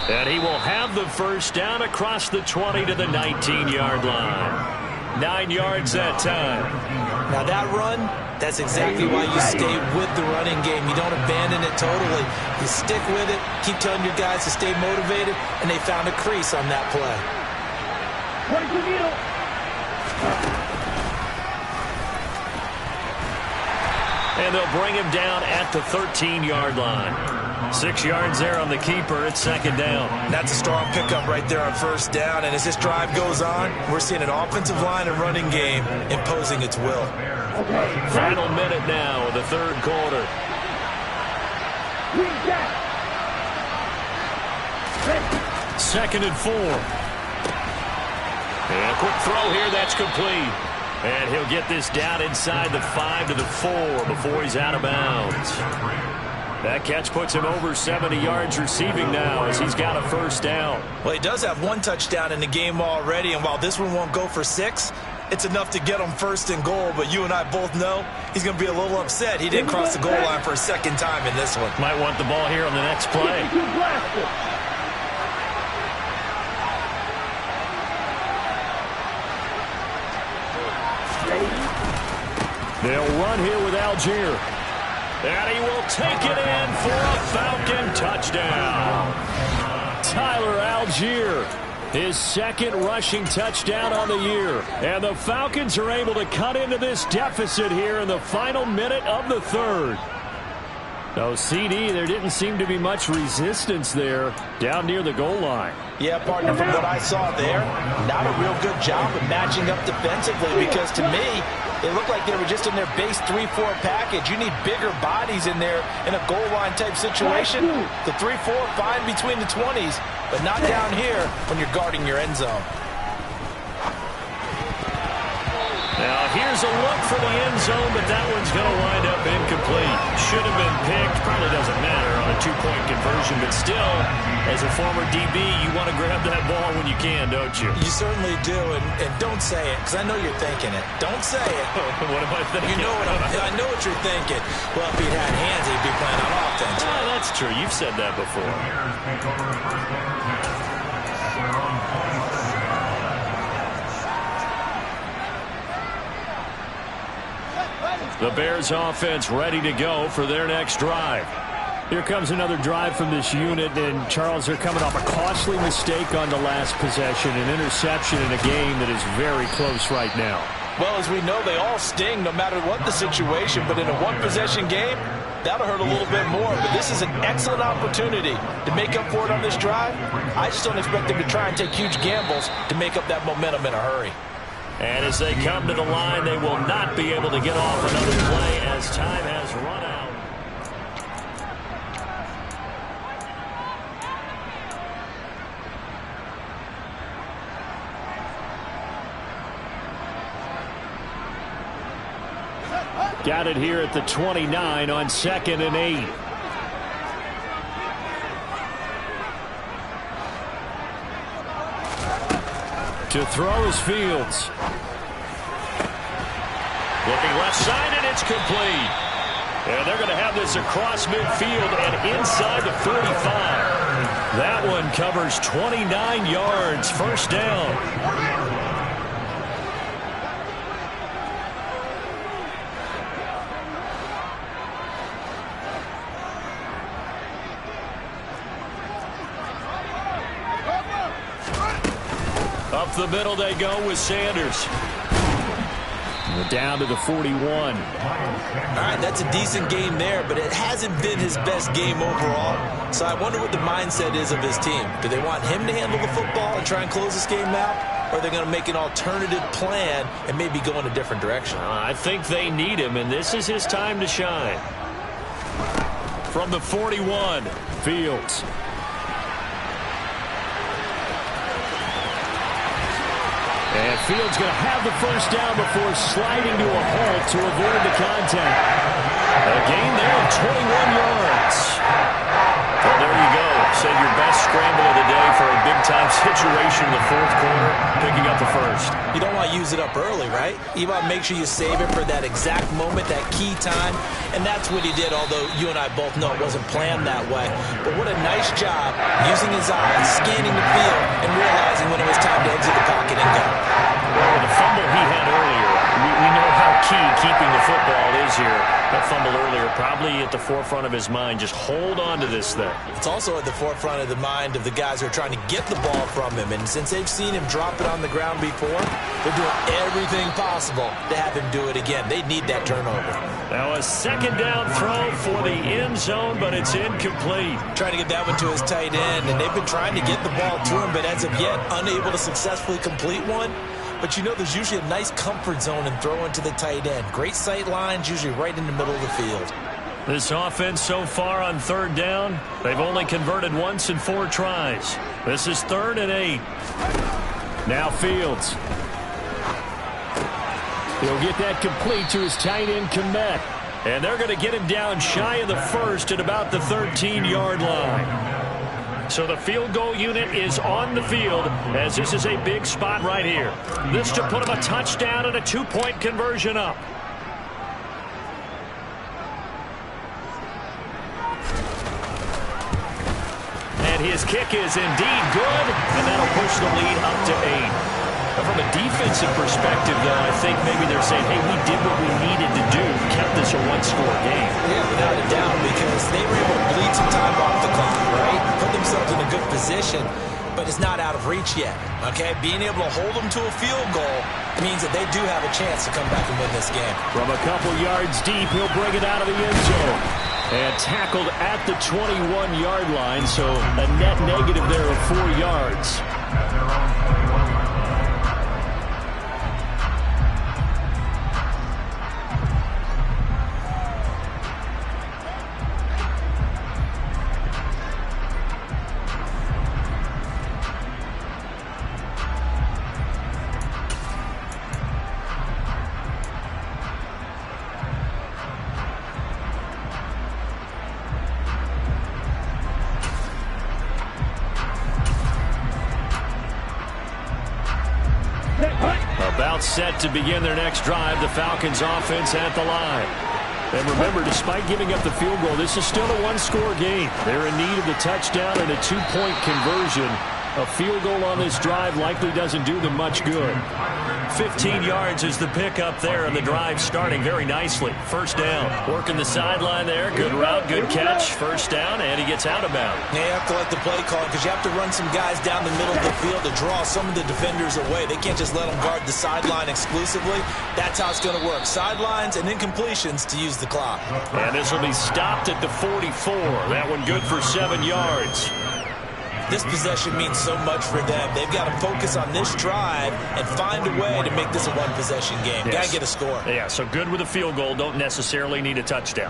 And he will have the first down across the 20 to the 19-yard line. 9 yards that time. Now that run, that's exactly why you stay with the running game. You don't abandon it totally. You stick with it, keep telling your guys to stay motivated, and they found a crease on that play. And they'll bring him down at the 13-yard line. 6 yards there on the keeper. It's 2nd down. That's a strong pickup right there on 1st down. And as this drive goes on, we're seeing an offensive line and running game imposing its will. Final minute now of the 3rd quarter. 2nd and 4. And a quick throw here. That's complete. And he'll get this down inside the 5 to the 4 before he's out of bounds. That catch puts him over 70 yards receiving now as he's got a first down. Well, he does have one touchdown in the game already, and while this one won't go for 6, it's enough to get him first and goal. But you and I both know he's going to be a little upset he didn't cross the goal line for a second time in this one. Might want the ball here on the next play. They'll run here with Algier. And he will take it in for a Falcon touchdown. Tyler Algier, his second rushing touchdown on the year. And the Falcons are able to cut into this deficit here in the final minute of the third. So, CD, there didn't seem to be much resistance there down near the goal line. Yeah, partner, from what I saw there, not a real good job of matching up defensively because to me, it looked like they were just in their base 3-4 package. You need bigger bodies in there in a goal line type situation. The 3-4 fine between the 20s, but not down here when you're guarding your end zone. Now, here's a look for the end zone, but that one's going to wind up incomplete. Should have been picked. Probably doesn't matter on a two-point conversion, but still, as a former DB, you want to grab that ball when you can, don't you? You certainly do, and don't say it, because I know you're thinking it. Don't say it. What am I thinking? You know I know what you're thinking. Well, if he'd had hands, he'd be playing on offense. Oh, that's true. You've said that before. The Bears offense ready to go for their next drive. Here comes another drive from this unit, and Charles, they're coming off a costly mistake on the last possession, an interception in a game that is very close right now. Well, as we know, they all sting no matter what the situation, but in a one-possession game, that'll hurt a little bit more. But this is an excellent opportunity to make up for it on this drive. I just don't expect them to try and take huge gambles to make up that momentum in a hurry. And as they come to the line, they will not be able to get off another play as time has run out. Got it here at the 29 on 2nd and 8. To throw is Fields. Looking left side, and it's complete. And they're going to have this across midfield and inside the 45. That one covers 29 yards. First down. Up the middle they go with Sanders. We're down to the 41. All right, that's a decent game there, but it hasn't been his best game overall. So I wonder what the mindset is of his team. Do they want him to handle the football and try and close this game out? Or are they going to make an alternative plan and maybe go in a different direction? I think they need him, and this is his time to shine. From the 41, Fields. And Fields going to have the first down before sliding to a halt to avoid the contact. A gain there of 21 yards. Well, there you go. Save your best scramble of the day for a big-time situation in the fourth quarter, picking up the first. You don't want to use it up early, right? You want to make sure you save it for that exact moment, that key time. And that's what he did, although you and I both know it wasn't planned that way. But what a nice job using his eyes, scanning the field, and realizing when it was time to exit the pocket and go. Well, the fumble he had earlier, we know how key keeping the football is here. That fumble earlier probably at the forefront of his mind. Just hold on to this thing. It's also at the forefront of the mind of the guys who are trying to get the ball from him. And since they've seen him drop it on the ground before, they're doing everything possible to have him do it again. They need that turnover. Now a second down throw for the end zone, but it's incomplete. Trying to get that one to his tight end, and they've been trying to get the ball to him, but as of yet, unable to successfully complete one. But you know there's usually a nice comfort zone in throwing to the tight end. Great sight lines, usually right in the middle of the field. This offense so far on third down, they've only converted once in 4 tries. This is 3rd and 8. Now Fields. He'll get that complete to his tight end, Komet. And they're going to get him down shy of the first at about the 13-yard line. So the field goal unit is on the field as this is a big spot right here. This to put him a touchdown and a 2-point conversion up. And his kick is indeed good, and that'll push the lead up to 8. From a defensive perspective, though, I think maybe they're saying, hey, we did what we needed to do, kept this a one-score game. Yeah, without a doubt, because they were able to bleed some time off the clock, right? Put themselves in a good position, but it's not out of reach yet, okay? Being able to hold them to a field goal means that they do have a chance to come back and win this game. From a couple yards deep, he'll bring it out of the end zone. And tackled at the 21-yard line, so a net negative there of 4 yards. About set to begin their next drive, the Falcons offense at the line. And remember, despite giving up the field goal, this is still a one-score game. They're in need of the touchdown and a 2-point conversion. A field goal on this drive likely doesn't do them much good. 15 yards is the pickup there, and the drive starting very nicely. First down. Working the sideline there. Good route, good catch. First down, and he gets out of bounds. Yeah, you have to let the play call because you have to run some guys down the middle of the field to draw some of the defenders away. They can't just let them guard the sideline exclusively. That's how it's going to work. Sidelines and incompletions to use the clock. And this will be stopped at the 44. That one good for 7 yards. This possession means so much for them. They've got to focus on this drive and find a way to make this a one-possession game. Yes. Got to get a score. Yeah, so good with a field goal. Don't necessarily need a touchdown.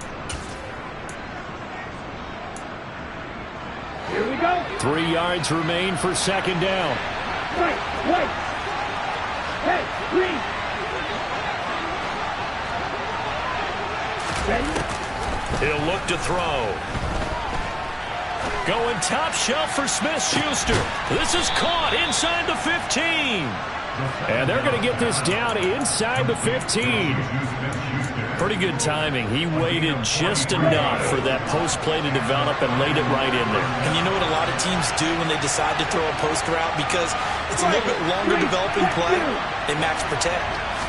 Here we go. 3 yards remain for second down. Wait. Hey, please. Ready? He'll look to throw. Going top shelf for Smith-Schuster. This is caught inside the 15. And they're going to get this down inside the 15. Pretty good timing. He waited just enough for that post play to develop and laid it right in there. And you know what a lot of teams do when they decide to throw a post route? Because it's a little bit longer developing play, they max protect.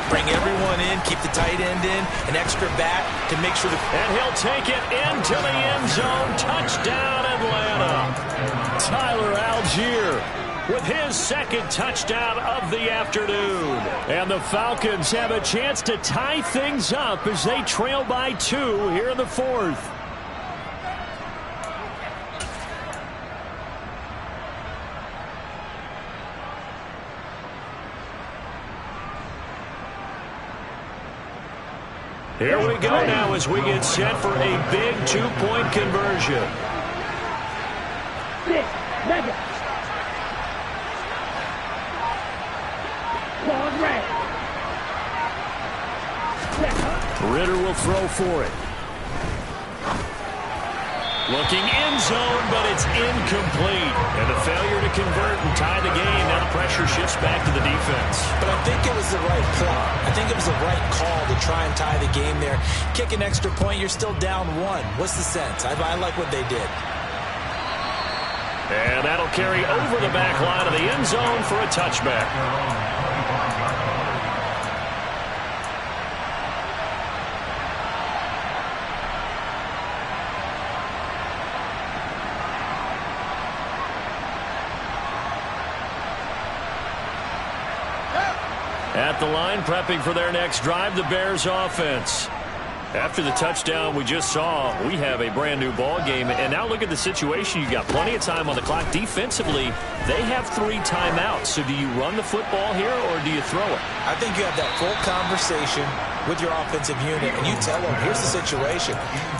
Bring everyone in, keep the tight end in, an extra back to make sure And he'll take it into the end zone. Touchdown, Atlanta. Tyler Algier with his second touchdown of the afternoon. And the Falcons have a chance to tie things up as they trail by 2 here in the fourth. Here we go now as we get set for a big 2-point conversion. Mega. Ritter will throw for it. Looking end zone, but it's incomplete. And a failure to convert and tie the game. Now the pressure shifts back to the defense. But I think it was the right play. I think it was the right call to try and tie the game there. Kick an extra point, you're still down 1. What's the sense? I like what they did. And that'll carry over the back line of the end zone for a touchback. At the line, prepping for their next drive, the Bears offense. After the touchdown we just saw, we have a brand new ball game. And now look at the situation. You've got plenty of time on the clock. Defensively, they have 3 timeouts. So do you run the football here or do you throw it? I think you have that full conversation with your offensive unit, and you tell them, here's the situation.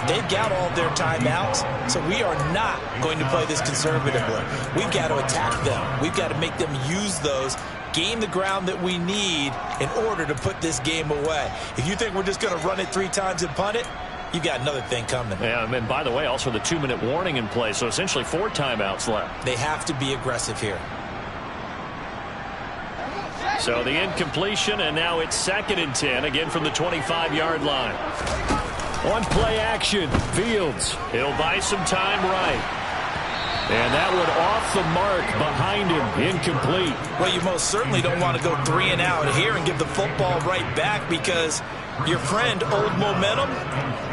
They've got all of their timeouts, so we are not going to play this conservatively. We've got to attack them. We've got to make them use those, gain the ground that we need in order to put this game away. If you think we're just going to run it 3 times and punt it, you've got another thing coming. Yeah, and by the way, also the 2-minute warning in play, so essentially 4 timeouts left. They have to be aggressive here. So the incompletion, and now it's 2nd and 10, again from the 25-yard line. On play action, Fields. He'll buy some time right. And that one off the mark behind him, incomplete. Well, you most certainly don't want to go 3 and out here and give the football right back, because your friend, Old Momentum,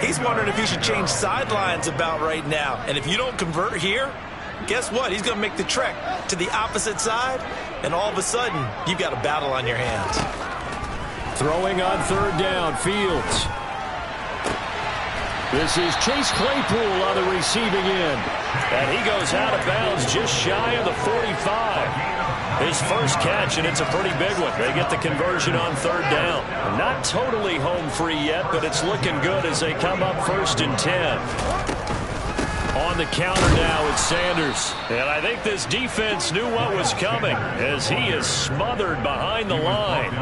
he's wondering if he should change sidelines about right now. And if you don't convert here, guess what? He's going to make the trek to the opposite side, and all of a sudden, you've got a battle on your hands. Throwing on 3rd down, Fields. This is Chase Claypool on the receiving end. And he goes out of bounds just shy of the 45. His first catch, and it's a pretty big one. They get the conversion on 3rd down. Not totally home free yet, but it's looking good as they come up 1st and 10. On the counter now, it's Sanders. And I think this defense knew what was coming as he is smothered behind the line.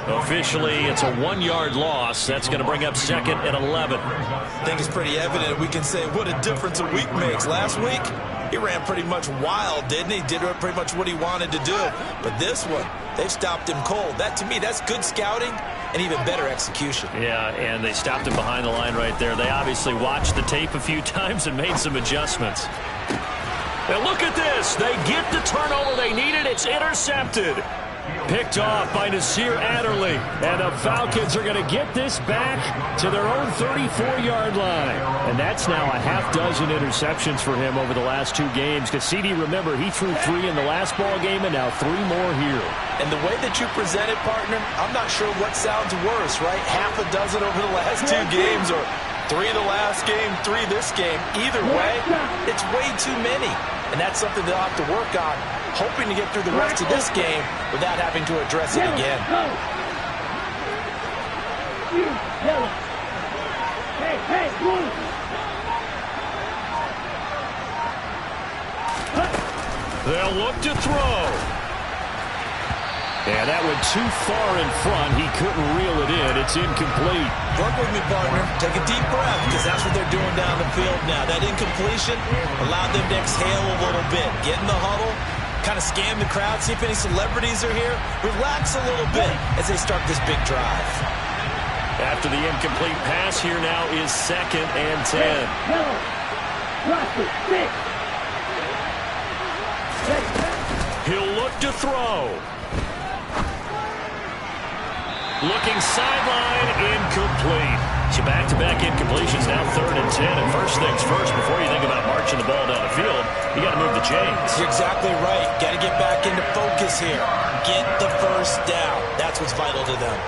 Officially, it's a 1-yard loss. That's going to bring up 2nd and 11. I think it's pretty evident. We can say what a difference a week makes. Last week, he ran pretty much wild, didn't he? Did pretty much what he wanted to do. But this one, they've stopped him cold. That, to me, that's good scouting and even better execution. Yeah, and they stopped him behind the line right there. They obviously watched the tape a few times and made some adjustments. And look at this. They get the turnover they needed. It's intercepted. Picked off by Nasir Adderley. And the Falcons are going to get this back to their own 34-yard line. And that's now a half-dozen interceptions for him over the last 2 games. Because CD, remember, he threw 3 in the last ball game and now 3 more here. And the way that you present it, partner, I'm not sure what sounds worse, right? Half a dozen over the last 2 games, or 3 the last game, 3 this game. Either way, it's way too many. And that's something they'll have to work on, hoping to get through the rest of this game without having to address it again. They'll look to throw. And that went too far in front. He couldn't reel it in. It's incomplete. Work with me, partner. Take a deep breath, because that's what they're doing down the field now. That incompletion allowed them to exhale a little bit. Get in the huddle, kind of scan the crowd, see if any celebrities are here. Relax a little bit as they start this big drive. After the incomplete pass, here now is 2nd and 10. He'll look to throw. Looking sideline, incomplete. So back-to-back incompletions, now 3rd and 10. And first things first, before you think about marching the ball down the field, you got to move the chains. You're exactly right. Got to get back into focus here. Get the first down. That's what's vital to them.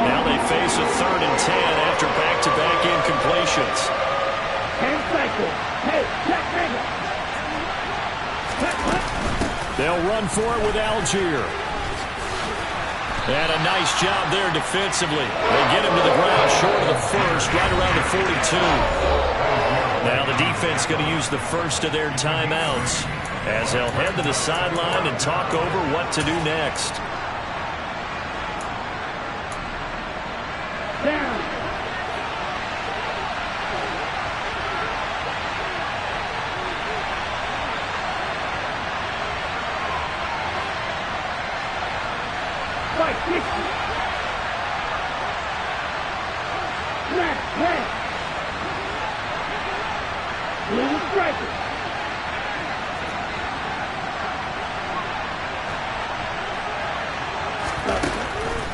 Now they face a 3rd and 10 after back-to-back incompletions. Hand cycle. Hey, Jack Hager. They'll run for it with Algier. And a nice job there defensively. They get him to the ground short of the first, right around the 42. Now the defense going to use the first of their timeouts as they'll head to the sideline and talk over what to do next. Down. Right, 60. Left, left. Blue striker.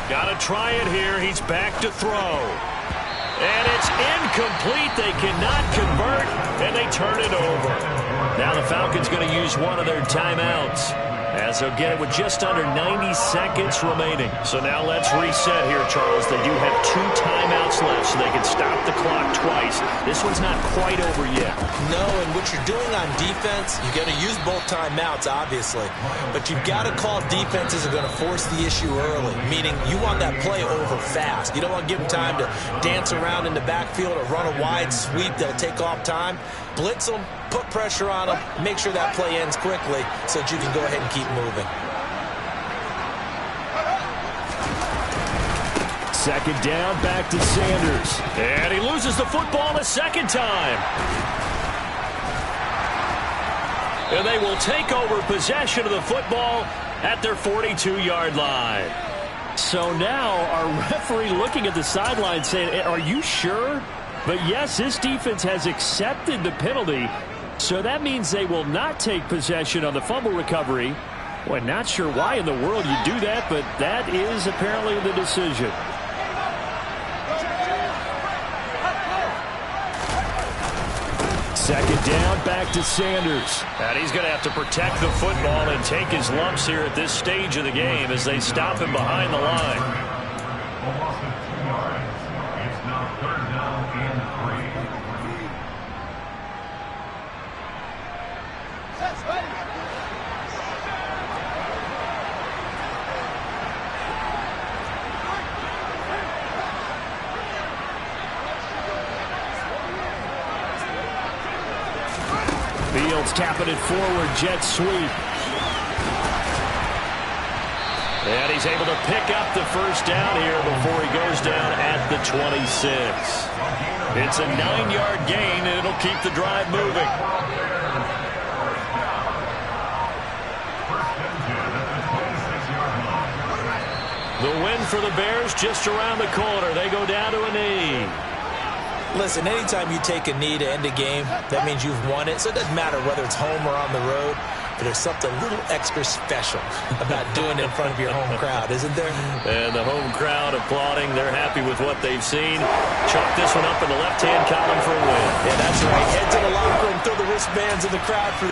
Got to try it here. He's back to throw. And it's incomplete. They cannot convert, and they turn it over. Now the Falcons going to use one of their timeouts, as they'll get it with just under 90 seconds remaining. So now let's reset here, Charles. They do have 2 timeouts left, so they can stop the clock twice. This one's not quite over yet. No, and what you're doing on defense, you got to use both timeouts, obviously. But you've got to call defenses are going to force the issue early, meaning you want that play over fast. You don't want to give them time to dance around in the backfield or run a wide sweep. They'll take off time. Blitz them, put pressure on them, make sure that play ends quickly so that you can go ahead and keep moving. Second down, back to Sanders. And he loses the football a second time. And they will take over possession of the football at their 42-yard line. So now our referee looking at the sideline saying, are you sure? But yes, this defense has accepted the penalty. So that means they will not take possession on the fumble recovery. Well, not sure why in the world you do that, but that is apparently the decision. Second down, back to Sanders. And he's going to have to protect the football and take his lumps here at this stage of the game as they stop him behind the line. It's now third down and 3. Fields tapping it forward, jet sweep. And he's able to pick up the first down here before he goes down at the 26. It's a 9-yard gain, and it'll keep the drive moving. The win for the Bears just around the corner. They go down to a knee. Listen, anytime you take a knee to end a game, that means you've won it. So it doesn't matter whether it's home or on the road. But there's something a little extra special about doing it in front of your home crowd, isn't there? And the home crowd applauding. They're happy with what they've seen. Chalk this one up in the left-hand column for a win. Yeah, that's right. Head to the locker room, throw the wristbands in the crowd for